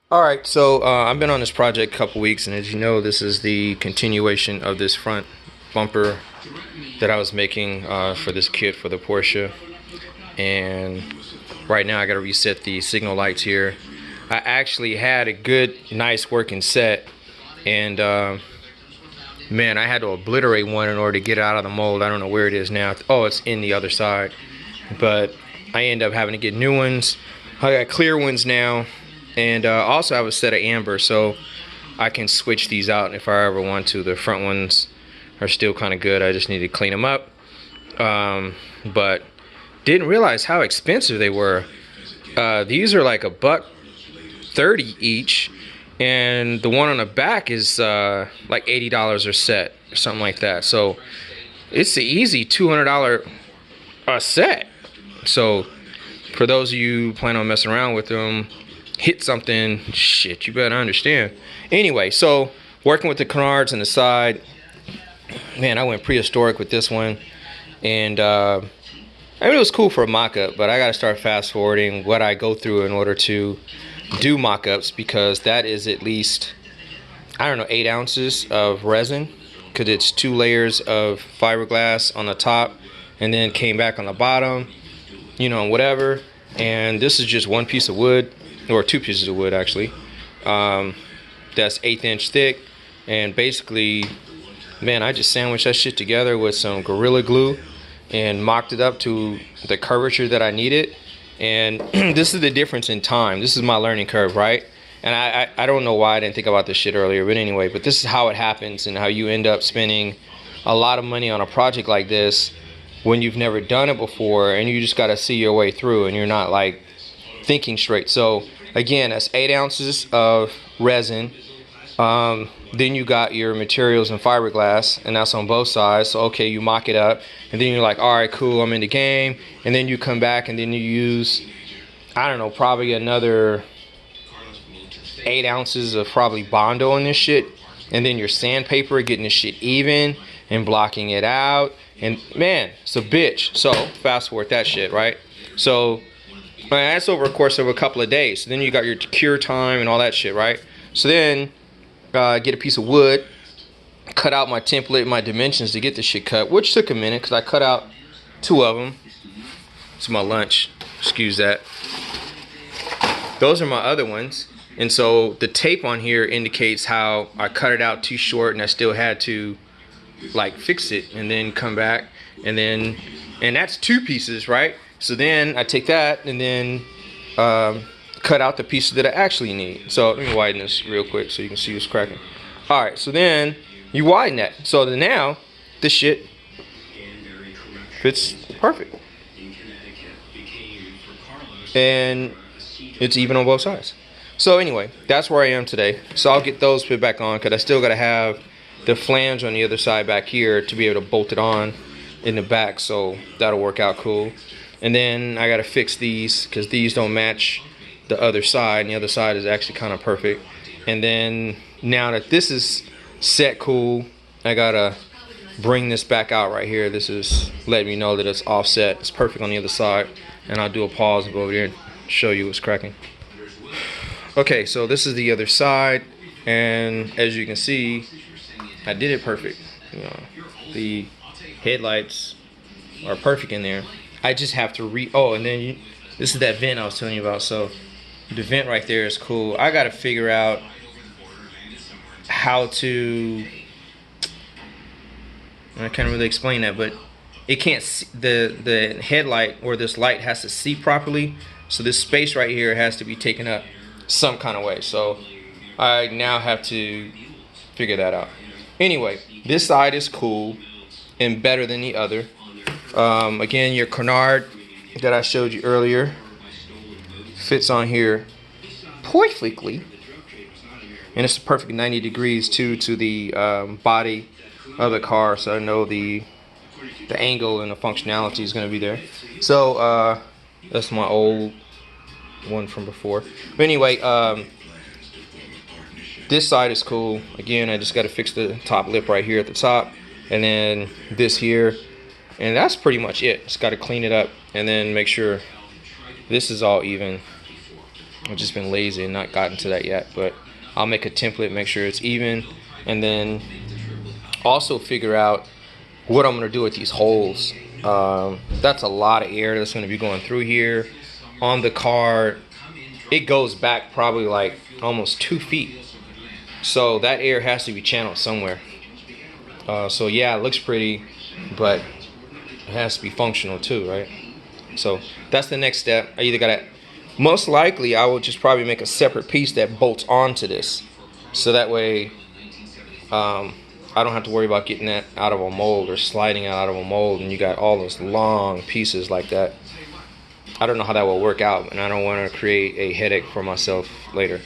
Alright, so I've been on this project a couple weeks, and as you know, this is the continuation of this front bumper that I was making for this kit for the Porsche. And right now I got to reset the signal lights here. I actually had a good, nice working set, and man, I had to obliterate one in order to get it out of the mold. I don't know where it is now. Oh, it's in the other side. But I end up having to get new ones. I got clear ones now. And also I have a set of amber, so I can switch these out if I ever want to. The front ones are still kind of good. I just need to clean them up. But didn't realize how expensive they were. These are like $1.30 each, and the one on the back is like $80 a set or something like that. So it's an easy $200 a set. So for those of you planning on messing around with them, hit something, shit, you better understand. Anyway, so working with the Kanards on the side, man, I went prehistoric with this one, and I mean, it was cool for a mock-up, but I got to start fast forwarding what I go through in order to do mock-ups, because that is at least, I don't know, 8 ounces of resin, because it's 2 layers of fiberglass on the top and then came back on the bottom, you know, whatever. And this is just one piece of wood, or 2 pieces of wood actually, that's 1/8 inch thick. And basically, man, I just sandwiched that shit together with some Gorilla Glue and mocked it up to the curvature that I needed. And this is the difference in time. This is my learning curve, right? And I don't know why I didn't think about this shit earlier, but anyway, but this is how it happens, and how you end up spending a lot of money on a project like this when you've never done it before, and you just got to see your way through, and you're not like thinking straight. So again, that's 8 ounces of resin. Then you got your materials and fiberglass, and that's on both sides. So okay, you mock it up, and then you're like, all right, cool, I'm in the game. And then you come back, and then you use, I don't know, probably another 8 ounces of probably Bondo in this shit, and then your sandpaper, getting this shit even and blocking it out. And man, it's a bitch. So fast forward that shit, right? So that's over a course of a couple of days. So then you got your cure time and all that shit, right? So then get a piece of wood, cut out my template, my dimensions to get this shit cut, which took a minute because I cut out 2 of them. It's my lunch, excuse that. Those are my other ones. And so the tape on here indicates how I cut it out too short, and I still had to like fix it and then come back, and that's 2 pieces, right? So then I take that and then cut out the pieces that I actually need. So let me widen this real quick so you can see what's cracking. All right, so then you widen that. So then now this shit fits perfect, and it's even on both sides. So anyway, that's where I am today. So I'll get those put back on, because I still got to have the flange on the other side back here to be able to bolt it on in the back. So that'll work out cool. And then I got to fix these, because these don't match the other side, and the other side is actually kind of perfect. And then now that this is set cool, I got to bring this back out right here. This is letting me know that it's offset. It's perfect on the other side. And I'll do a pause and go over there and show you what's cracking. Okay, so this is the other side, and as you can see, I did it perfect. You know, the headlights are perfect in there. I just have to oh, and then this is that vent I was telling you about. So the vent right there is cool. I got to figure out how to, I can't really explain that, but it can't see, the headlight or this light has to see properly. So this space right here has to be taken up some kind of way. So I now have to figure that out. Anyway, this side is cool and better than the other. Again, your Kanard that I showed you earlier fits on here perfectly, and it's a perfect 90 degrees too to the body of the car, so I know the angle and the functionality is going to be there. So that's my old one from before. But anyway, this side is cool. Again, I just got to fix the top lip right here at the top, and then this here, and that's pretty much it. Just got to clean it up and then make sure this is all even. I've just been lazy and not gotten to that yet, but I'll make a template, make sure it's even, and then also figure out what I'm gonna do with these holes. That's a lot of air that's gonna be going through here. On the car, it goes back probably like almost 2 feet. So that air has to be channeled somewhere. So yeah, it looks pretty, but it has to be functional too, right? So that's the next step. I either gotta, most likely I will just probably make a separate piece that bolts onto this. So that way I don't have to worry about getting that out of a mold or sliding out of a mold, and you got all those long pieces like that. I don't know how that will work out, and I don't want to create a headache for myself later.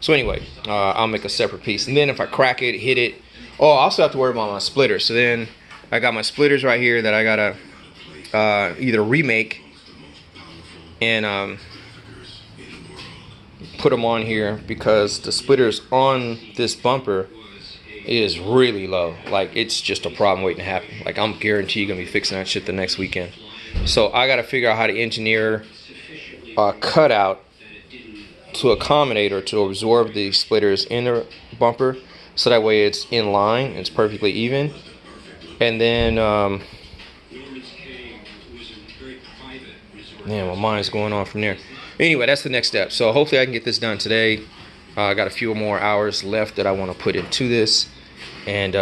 So anyway, I'll make a separate piece, and then if I crack it, hit it. Oh, I also have to worry about my splitters. So then I got my splitters right here that I gotta either remake and put them on here, because the splitters on this bumper is really low. Like, it's just a problem waiting to happen. Like, I'm guaranteed gonna be fixing that shit the next weekend. So I gotta figure out how to engineer a cutout to accommodate or to absorb the splitters in the bumper, so that way it's in line, it's perfectly even. And then man, my mind's going on from there. Anyway, that's the next step. So hopefully I can get this done today. I got a few more hours left that I want to put into this, and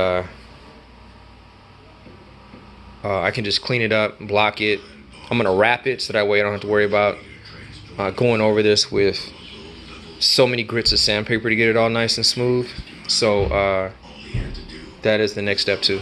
I can just clean it up, block it. I'm gonna wrap it so that way I don't have to worry about going over this with so many grits of sandpaper to get it all nice and smooth. So that is the next step too.